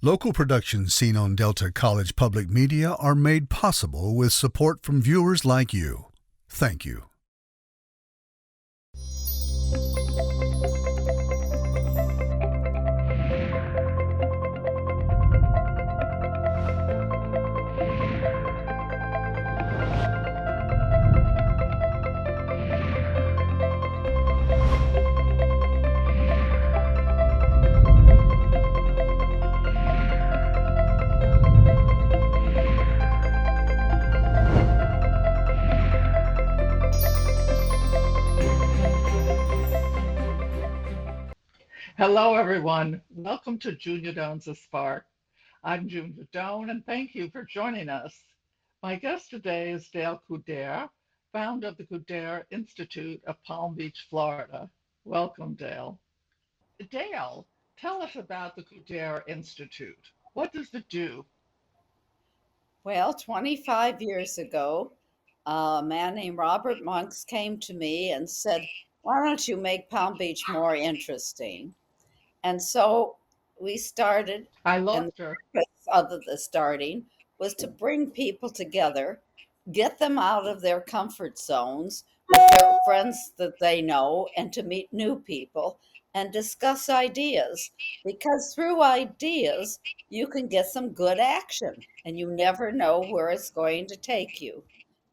Local productions seen on Delta College Public Media are made possible with support from viewers like you. Thank you. Hello, everyone. Welcome to Junia Doan's A Spark. I'm Junia Doan, and thank you for joining us. My guest today is Dale Coudert, founder of the Coudert Institute of Palm Beach, Florida. Welcome, Dale. Dale, tell us about the Coudert Institute. What does it do? Well, 25 years ago, a man named Robert Monks came to me and said, "Why don't you make Palm Beach more interesting?" And so we started, I and the lost her. purpose of the starting was to bring people together, get them out of their comfort zones with their friends that they know, and to meet new people and discuss ideas. Because through ideas, you can get some good action, and you never know where it's going to take you.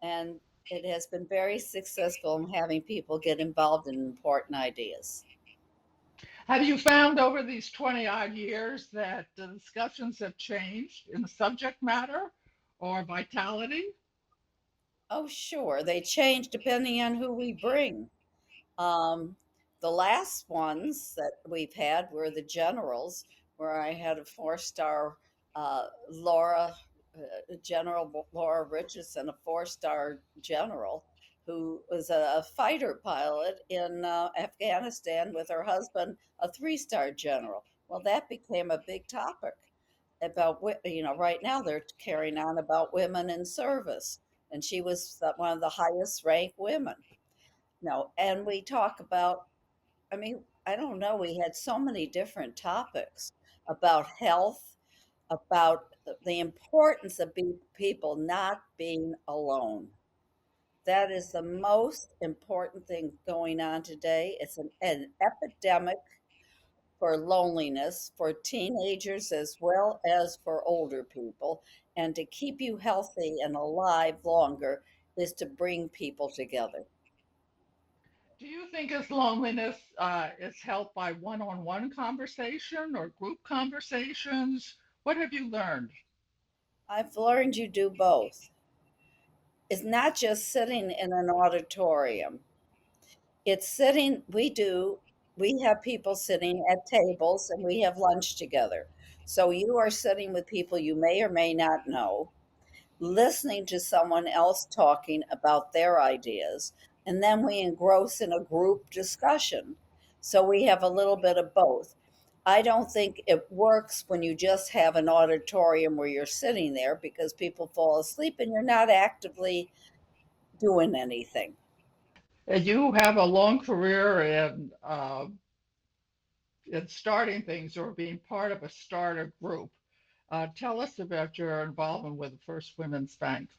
And it has been very successful in having people get involved in important ideas. Have you found over these 20 odd years that the discussions have changed in the subject matter or vitality? Oh, sure. They change depending on who we bring. Um, the last ones that we've had were the generals, where I had a four-star Laura, General Laura Richardson, a four-star general who was a fighter pilot in Afghanistan with her husband, a three-star general. Well, that became a big topic about, right now they're carrying on about women in service. And she was one of the highest ranked women. No, and we talk about, I mean, I don't know, we had so many different topics about health, about the importance of people not being alone. That is the most important thing going on today. It's an epidemic for loneliness for teenagers as well as for older people. And to keep you healthy and alive longer is to bring people together. Do you think his loneliness is helped by one-on-one conversation or group conversations? What have you learned? I've learned you do both. It's not just sitting in an auditorium. It's sitting, we have people sitting at tables and we have lunch together. So you are sitting with people you may or may not know, listening to someone else talking about their ideas, and then we engross in a group discussion. So we have a little bit of both. I don't think it works when you just have an auditorium where you're sitting there because people fall asleep and you're not actively doing anything. You have a long career in starting things or being part of a starter group. Tell us about your involvement with the First Women's Bank.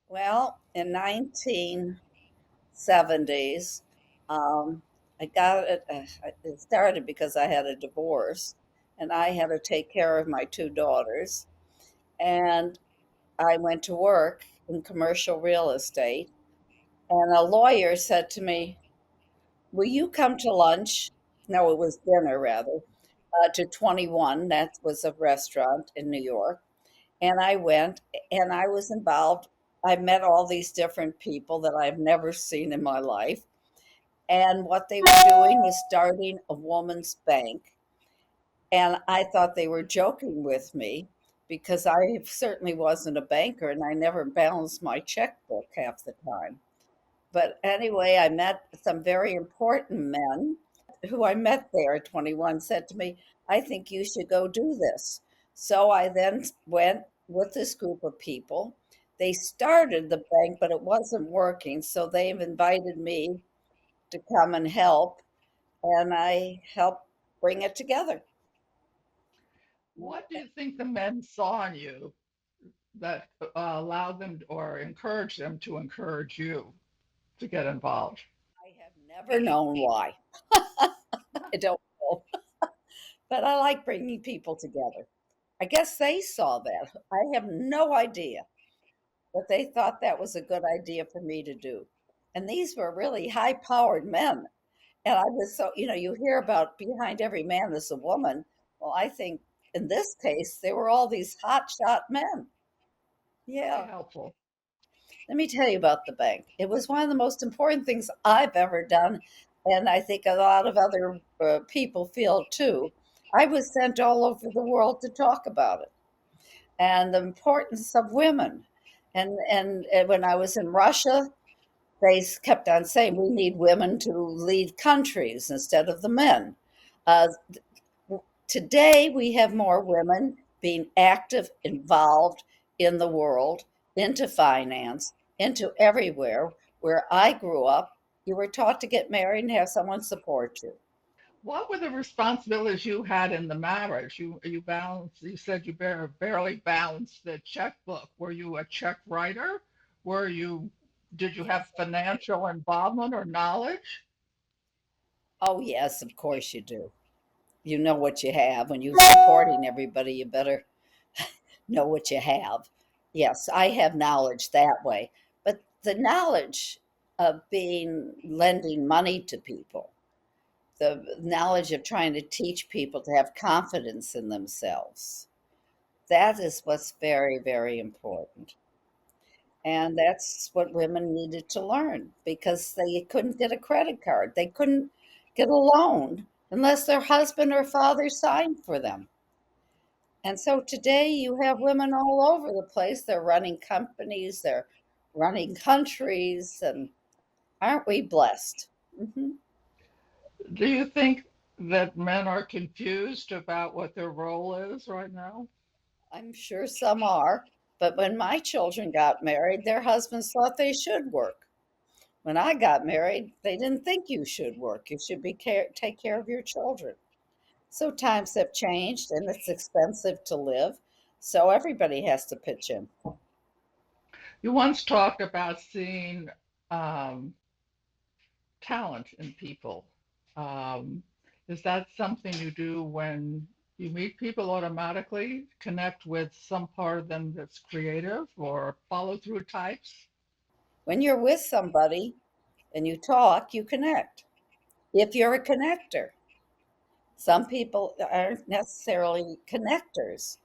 Well, in 1970s, um, I got it. It started because I had a divorce, and I had to take care of my two daughters. And I went to work in commercial real estate, and a lawyer said to me, "Will you come to lunch?" No, it was dinner rather, to 21. That was a restaurant in New York. And I went and I was involved. I met all these different people that I've never seen in my life. And what they were doing was starting a woman's bank. And I thought they were joking with me because I certainly wasn't a banker and I never balanced my checkbook half the time. But anyway, I met some very important men who I met there at 21 said to me, "I think you should go do this." So I then went with this group of people. They started the bank, but it wasn't working. So they've invited me to come and help, and I helped bring it together. What do you think the men saw in you that allowed them or encouraged them to encourage you to get involved? I have never known why. I don't know, but I like bringing people together. I guess they saw that. I have no idea, but they thought that was a good idea for me to do. And these were really high powered men. And I was so, you hear about behind every man there's a woman. Well, I think in this case, they were all these hot shot men. Very Yeah. helpful. Let me tell you about the bank. It was one of the most important things I've ever done. And I think a lot of other people feel too. I was sent all over the world to talk about it and the importance of women. And when I was in Russia, they kept on saying we need women to lead countries instead of the men. Uh, Today, we have more women being active, involved in the world, into finance, into everywhere. Where I grew up, you were taught to get married and have someone support you. What were the responsibilities you had in the marriage? You balanced. You said you barely balanced the checkbook. Were you a check writer? Were you? Did you have Yes. financial involvement or knowledge? Oh, yes, of course you do. You know what you have. When you're supporting everybody, you better know what you have. Yes, I have knowledge that way. But the knowledge of being lending money to people, the knowledge of trying to teach people to have confidence in themselves. That is what's very, very important. And that's what women needed to learn because they couldn't get a credit card. They couldn't get a loan unless their husband or father signed for them. And so today you have women all over the place. They're running companies, they're running countries, and aren't we blessed? Hmm. Do you think that men are confused about what their role is right now? I'm sure some are. But when my children got married, their husbands thought they should work. When I got married, they didn't think you should work. You should take care of your children. So times have changed and it's expensive to live. So everybody has to pitch in. You once talked about seeing um, talent in people. Um, is that something you do when you meet people automatically, connect with some part of them that's creative or follow through types? When you're with somebody and you talk, you connect. If you're a connector, some people aren't necessarily connectors.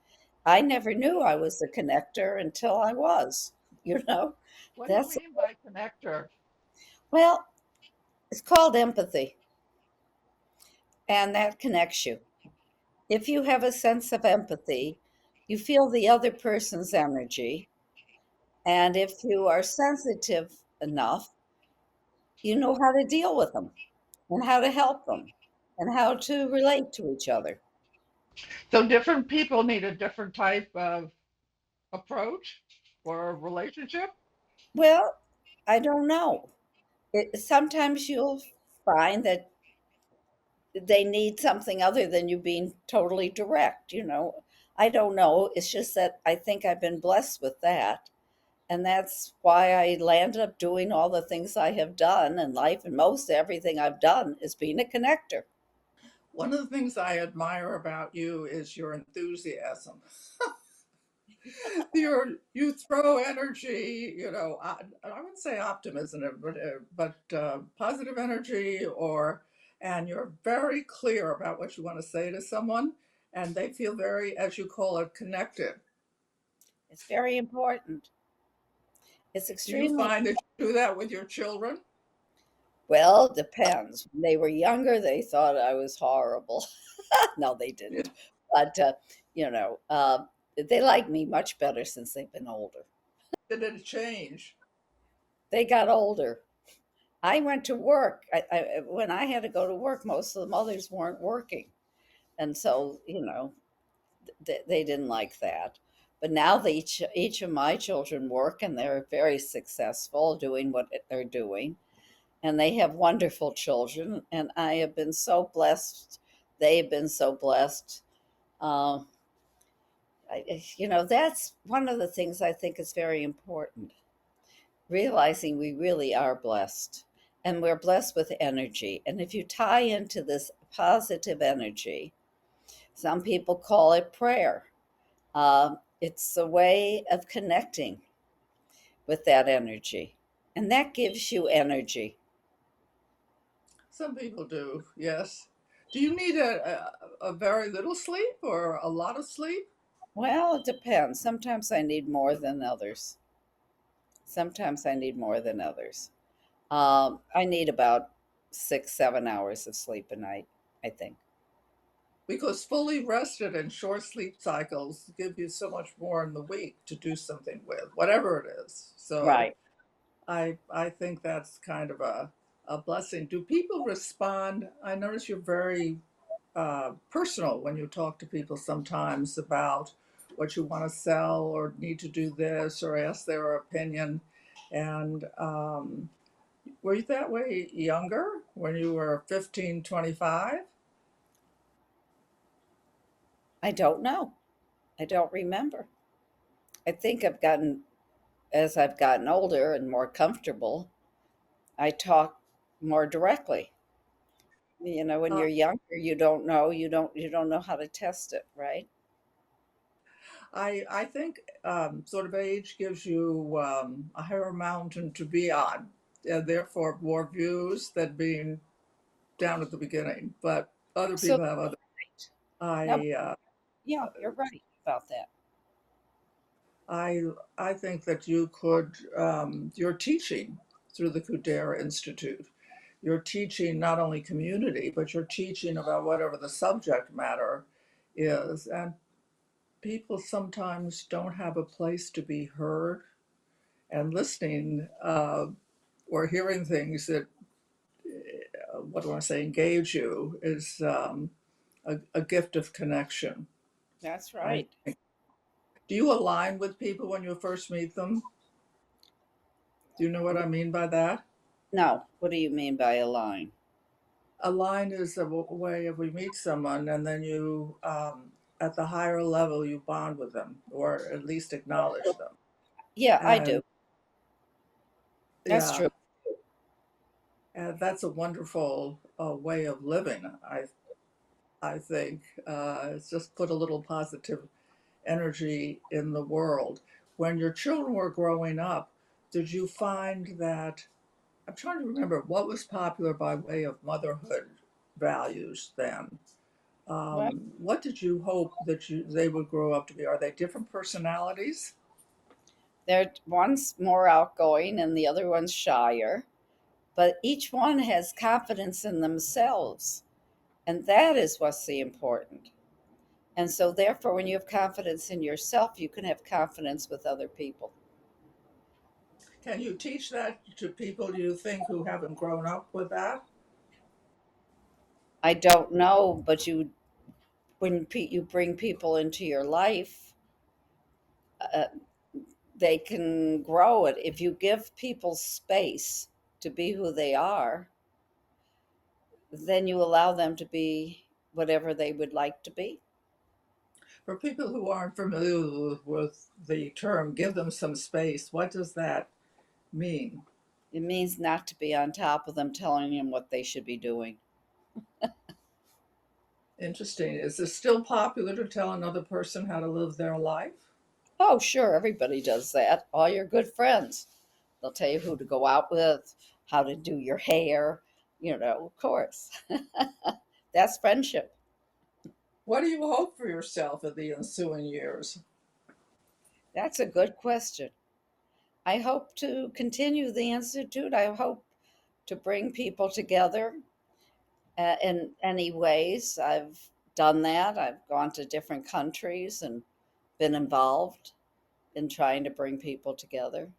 I never knew I was a connector until I was, you know. What do you That's mean by connector? well, it's called empathy, and that connects you. If you have a sense of empathy, you feel the other person's energy. And if you are sensitive enough, you know how to deal with them and how to help them and how to relate to each other. So different people need a different type of approach or relationship. Well, I don't know. Sometimes you'll find that they need something other than you being totally direct. I don't know. It's just that I think I've been blessed with that. And that's why I landed up doing all the things I have done in life. And most everything I've done is being a connector. One of the things I admire about you is your enthusiasm. You throw energy, I wouldn't say optimism, but positive energy, and you're very clear about what you want to say to someone, and they feel very, as you call it, connected. It's very important. It's Do you extremely find that you do that with your children? well, it depends. When they were younger, they thought I was horrible. No, they Yeah. didn't. But, you know, uh, they like me much better since they've been older. Did it change? They got older. I went to work. When I had to go to work, most of the mothers weren't working. And so, they didn't like that. But now each of my children work and they're very successful doing what they're doing. And they have wonderful children. And I have been so blessed. They have been so blessed. Uh, That's one of the things I think is very important. Realizing we really are blessed, and we're blessed with energy. And if you tie into this positive energy, some people call it prayer. It's a way of connecting with that energy, and that gives you energy. Some people do, yes. Do you need a very little sleep or a lot of sleep? Well, it depends. Sometimes I need more than others. I need about 6, 7 hours of sleep a night, I think. Because fully rested and short sleep cycles give you so much more in the week to do something with, whatever it is. So Right. I think that's kind of a blessing. Do people respond? I notice you're very personal when you talk to people sometimes about what you want to sell or need to do this or ask their opinion. And were you that way younger when you were 15, 25? I don't know. I don't remember. I think as I've gotten older and more comfortable, I talk more directly. When Uh, you're younger, you don't know how to test it, right? I think sort of age gives you a higher mountain to be on, and therefore more views than being down at the beginning. But other So, people have other. no, I yeah, you're right about that. I I think that you could you're teaching through the Coudert Institute. You're teaching not only community, but you're teaching about whatever the subject matter is. And people sometimes don't have a place to be heard, and listening or hearing things that what do I say engage you is a gift of connection. That's I right. think. Do you align with people when you first meet them? Do you know what I mean by that? No, what do you mean by a line? A line is a way of we meet someone and then you at the higher level you bond with them or at least acknowledge them. Yeah, I And do. That's yeah, true. and that's a wonderful way of living. I think it's just put a little positive energy in the world. When your children were growing up, did you find that? I'm trying to remember what was popular by way of motherhood values then. Well, What did you hope that they would grow up to be? Are they different personalities? one's more outgoing and the other one's shyer, but each one has confidence in themselves, and that is what's the important. And so, therefore, when you have confidence in yourself, you can have confidence with other people. Can you teach that to people, do you think, who haven't grown up with that? I don't know, but when you bring people into your life, uh, they can grow it. If you give people space to be who they are, then you allow them to be whatever they would like to be. For people who aren't familiar with the term, give them some space. What does that mean? It means not to be on top of them, telling them what they should be doing. Interesting. Is it still popular to tell another person how to live their life? Oh, sure, everybody does that. All your good friends. They'll tell you who to go out with, how to do your hair, of course. That's friendship. What do you hope for yourself in the ensuing years? That's a good question. I hope to continue the Institute. I hope to bring people together in any ways. I've done that. I've gone to different countries and been involved in trying to bring people together.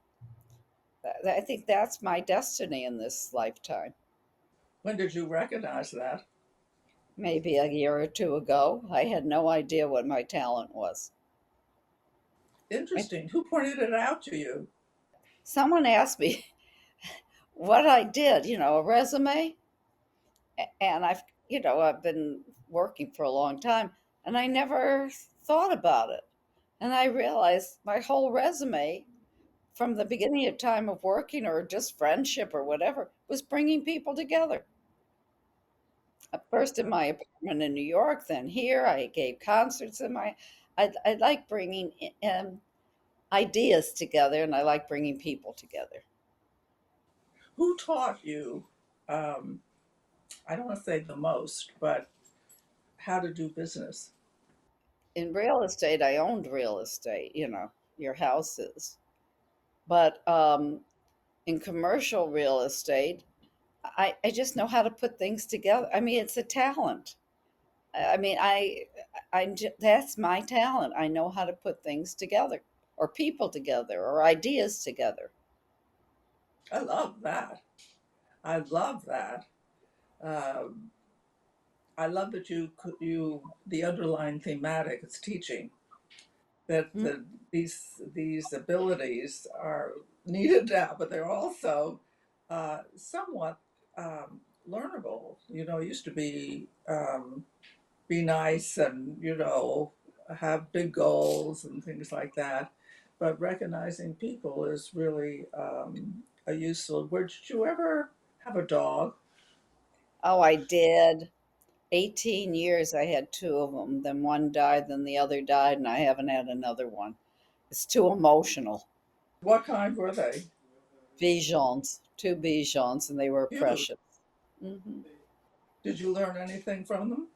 I think that's my destiny in this lifetime. When did you recognize that? Maybe a year or two ago, I had no idea what my talent was. I, Interesting. Who pointed it out to you? someone asked me what I did, a resume, and I've been working for a long time, and I never thought about it. And I realized my whole resume from the beginning of time of working or just friendship or whatever was bringing people together. At first in my apartment in New York, then here. I gave concerts in my. I like bringing ideas together, and I like bringing people together. Who taught you, um, I don't want to say the most, but how to do business? In real estate, I owned real estate. Your houses, but in commercial real estate, I just know how to put things together. I mean, it's a talent. I mean, that's my talent. I know how to put things together, or people together, or ideas together. I love that. I love that. Um, I love that the underlying thematic is teaching that Mm. these abilities are needed now, but they're also somewhat learnable. It used to be nice and have big goals and things like that, but recognizing people is really a useful. Did you ever have a dog? Oh, I did. 18 years I had two of them. Then one died, then the other died, and I haven't had another one. It's too emotional. What kind were they? Bichons, two Bichons, and they were Cute. precious. Hmm. Did you learn anything from them?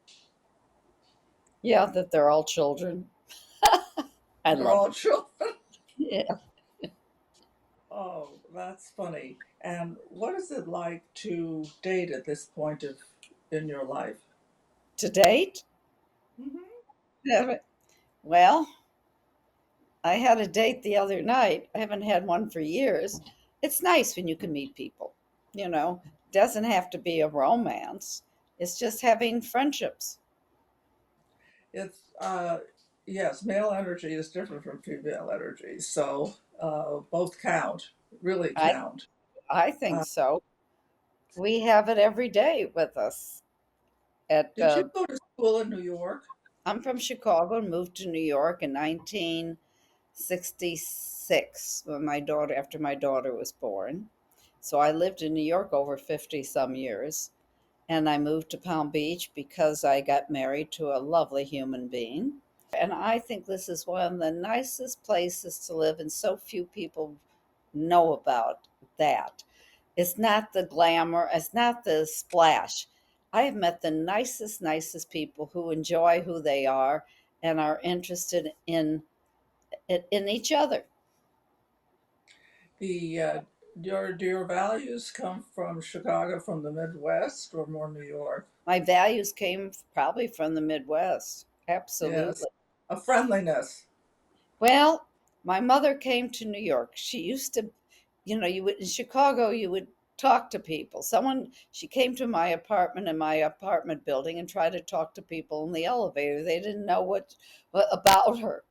Yeah, that they're all children. I They're love all them. children. Yeah. Oh, that's funny. And what is it like to date at this point of in your life? To date, Hmm. well, I had a date the other night. I haven't had one for years. It's nice when you can meet people. Doesn't have to be a romance. It's just having friendships. It's yes, male energy is different from female energy, so both count, really I count. I think Uh, so. We have it every day with us. At did you go to school in New York? I'm from Chicago and moved to New York in 1966 after my daughter was born. So I lived in New York over 50 some years. And I moved to Palm Beach because I got married to a lovely human being. And I think this is one of the nicest places to live, and so few people know about that. It's not the glamour, it's not the splash. I have met the nicest people who enjoy who they are and are interested in each other. The do your values come from Chicago, from the Midwest, or more New York? My values came probably from the Midwest. Yes, Absolutely. a friendliness. Well, my mother came to New York. She used to, you would in Chicago, you would talk to people. She came to my apartment in my apartment building and tried to talk to people in the elevator. They didn't know what about her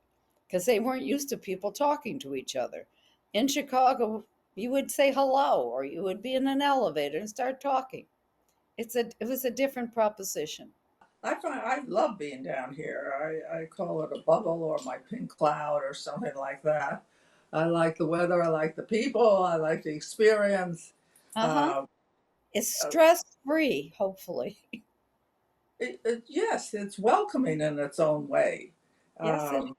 because they weren't used to people talking to each other. In Chicago, you would say hello or you would be in an elevator and start talking. It was a different proposition. I love being down here. I call it a bubble or my pink cloud or something like that. I like the weather. I like the people. I like the experience. Uh-huh. Uh, It's uh, stress free, hopefully. yes, it's welcoming in its own way. Yes, it Um,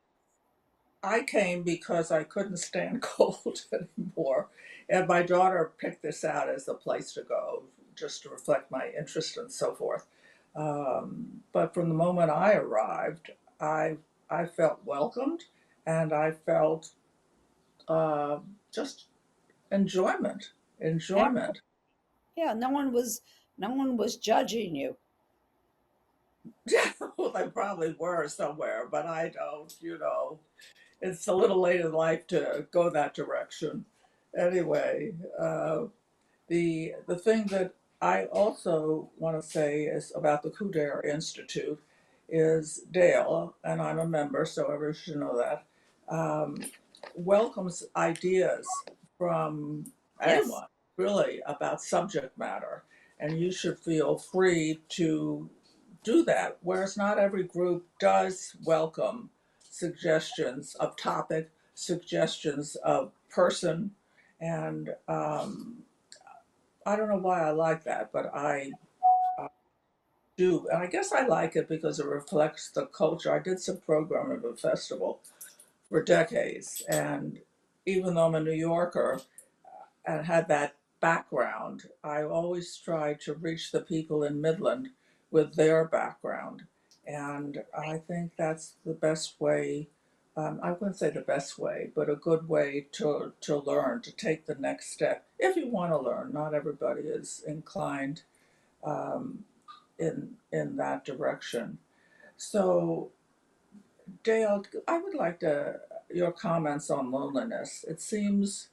I came because I couldn't stand cold anymore, and my daughter picked this out as the place to go, just to reflect my interest and so forth. But from the moment I arrived, I felt welcomed, and I felt uh, just enjoyment, is. enjoyment. Yeah, no one was judging you. Well, they probably were somewhere, but I don't. It's a little late in life to go that direction. Anyway, the thing that I also want to say is about the Coudert Institute is Dale, and I'm a member, so everyone should know that, um, welcomes ideas from Yes. anyone, really, about subject matter. And you should feel free to do that, whereas not every group does welcome suggestions of topic, suggestions of person, and I don't know why I like that, but I do, and I guess I like it because it reflects the culture. I did some programming at a festival for decades, and even though I'm a New Yorker and had that background, I always tried to reach the people in Midland with their background. And I think that's the best way. I wouldn't say the best way, but a good way to learn, to take the next step. If you want to learn, not everybody is inclined um, in that direction. So, Dale, I would like to your comments on loneliness. It seems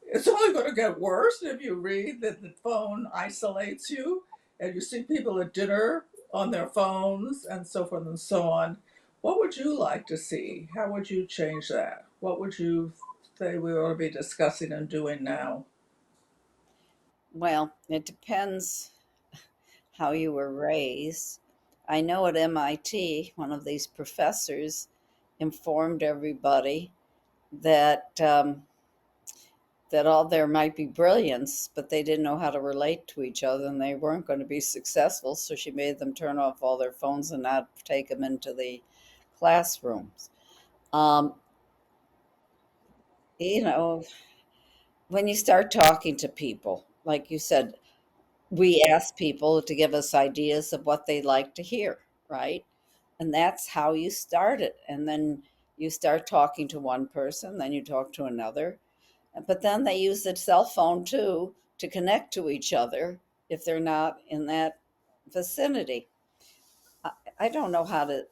it's only going to get worse if you read that the phone isolates you and you see people at dinner on their phones and so forth and so on. What would you like to see? How would you change that? What would you say we ought to be discussing and doing now? Well, it depends how you were raised. I know at MIT, one of these professors informed everybody that that all there might be brilliance, but they didn't know how to relate to each other and they weren't going to be successful. So she made them turn off all their phones and not take them into the classrooms. Um, you know, when you start talking to people, like you said, we ask people to give us ideas of what they like to hear, right? And that's how you start it. And then you start talking to one person, then you talk to another. But then they use the cell phone too to connect to each other if they're not in that vicinity. I, I don't know how to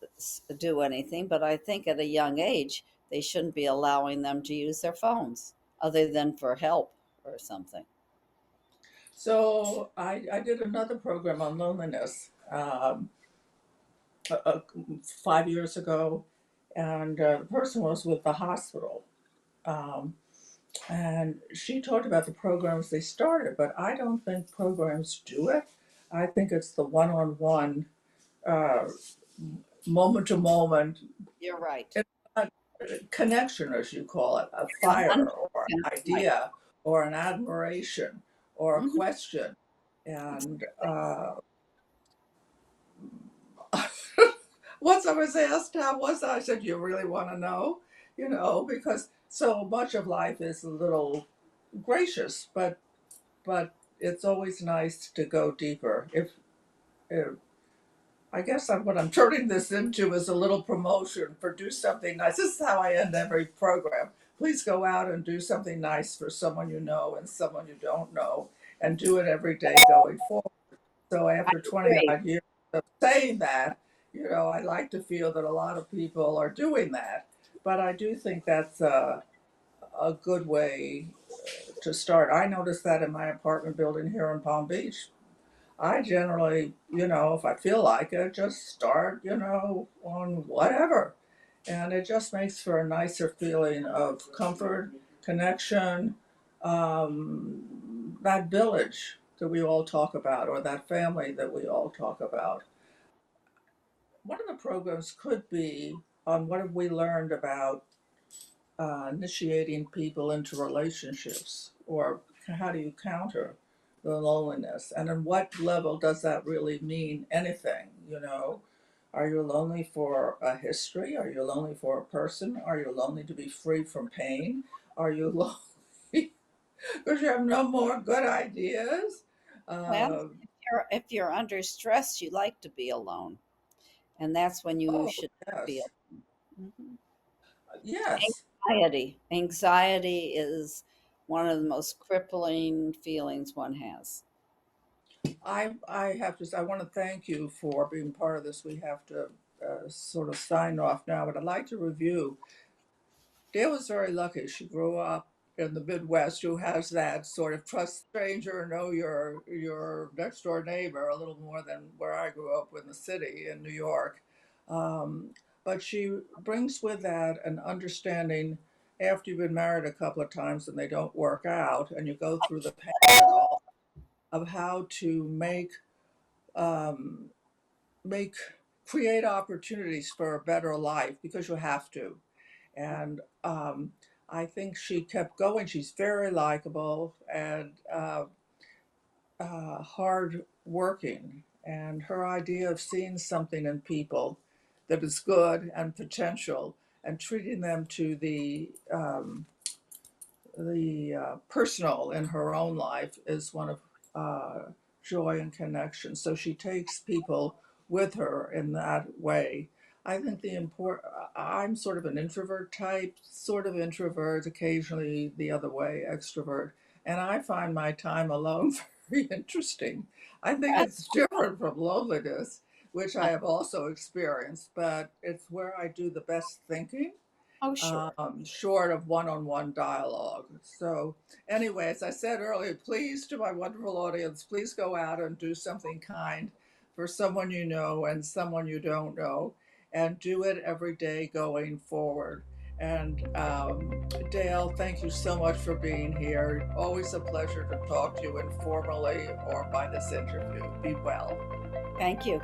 do anything, but I think at a young age, they shouldn't be allowing them to use their phones other than for help or something. So I did another program on loneliness 5 years ago, and the person was with the hospital. Um, and she talked about the programs they started, but I don't think programs do it. I think it's the one-on-one, uh, moment to moment You're right. connection, as you call it, a You're fire or 100% an right. idea or an admiration or a Mhm. question. And once I was asked how was I said, "You really want to know?" Because so much of life is a little gracious, but it's always nice to go deeper. If I guess what I'm turning this into is a little promotion for do something nice. This is how I end every program. Please go out and do something nice for someone you know and someone you don't know, and do it every day going forward. So I after 20 agree. odd years of saying that, I like to feel that a lot of people are doing that. But I do think that's a good way to start. I noticed that in my apartment building here in Palm Beach. I generally, if I feel like it, just start, on whatever. And it just makes for a nicer feeling of comfort, connection, that village that we all talk about, or that family that we all talk about. One of the programs could be on what have we learned about initiating people into relationships, or how do you counter the loneliness, and on what level does that really mean anything? Are you lonely for a history? Are you lonely for a person? Are you lonely to be free from pain? Are you lonely because you have no more good ideas? Well, uh, if you're under stress, you like to be alone, and that's when you oh, should not be yes, alone. Mhm. yes. Anxiety is one of the most crippling feelings one has. I have to say, I want to thank you for being part of this. We have to sort of sign off now, but I'd like to review. Dale was very lucky. She grew up in the Midwest, who has that sort of trust stranger, know your next door neighbor a little more than where I grew up in the city in New York. Um, but she brings with that an understanding after you've been married a couple of times and they don't work out, and you go through the pain of it all, of how to um, make create opportunities for a better life because you have to. And I think she kept going. She's very likable and hard working. And her idea of seeing something in people that is good and potential and treating them to the personal in her own life is one of joy and connection. So she takes people with her in that way. I think I'm sort of an introvert type, sort of introvert, occasionally the other way, extrovert. And I find my time alone very interesting. I think it's different from loneliness, which I have also experienced, but it's where I do the best thinking, Oh, sure. short of one-on-one dialogue. So anyway, as I said earlier, please, to my wonderful audience, please go out and do something kind for someone you know and someone you don't know, and do it every day going forward. And Dale, thank you so much for being here. Always a pleasure to talk to you informally or by this interview. Be well. Thank you.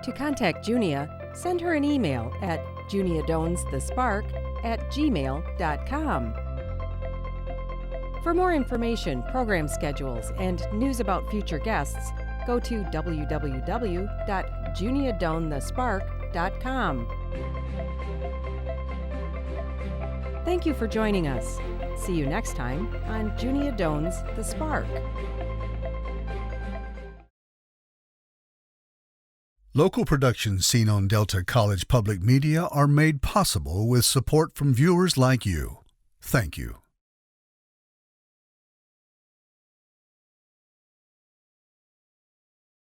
To contact Junia, send her an email at juniadonsthespark@gmail.com. For more information, program schedules, and news about future guests, go to www.juniadonthespark.com. Thank you for joining us. See you next time on Junia Doan's The Spark. Local productions seen on Delta College Public Media are made possible with support from viewers like you. Thank you.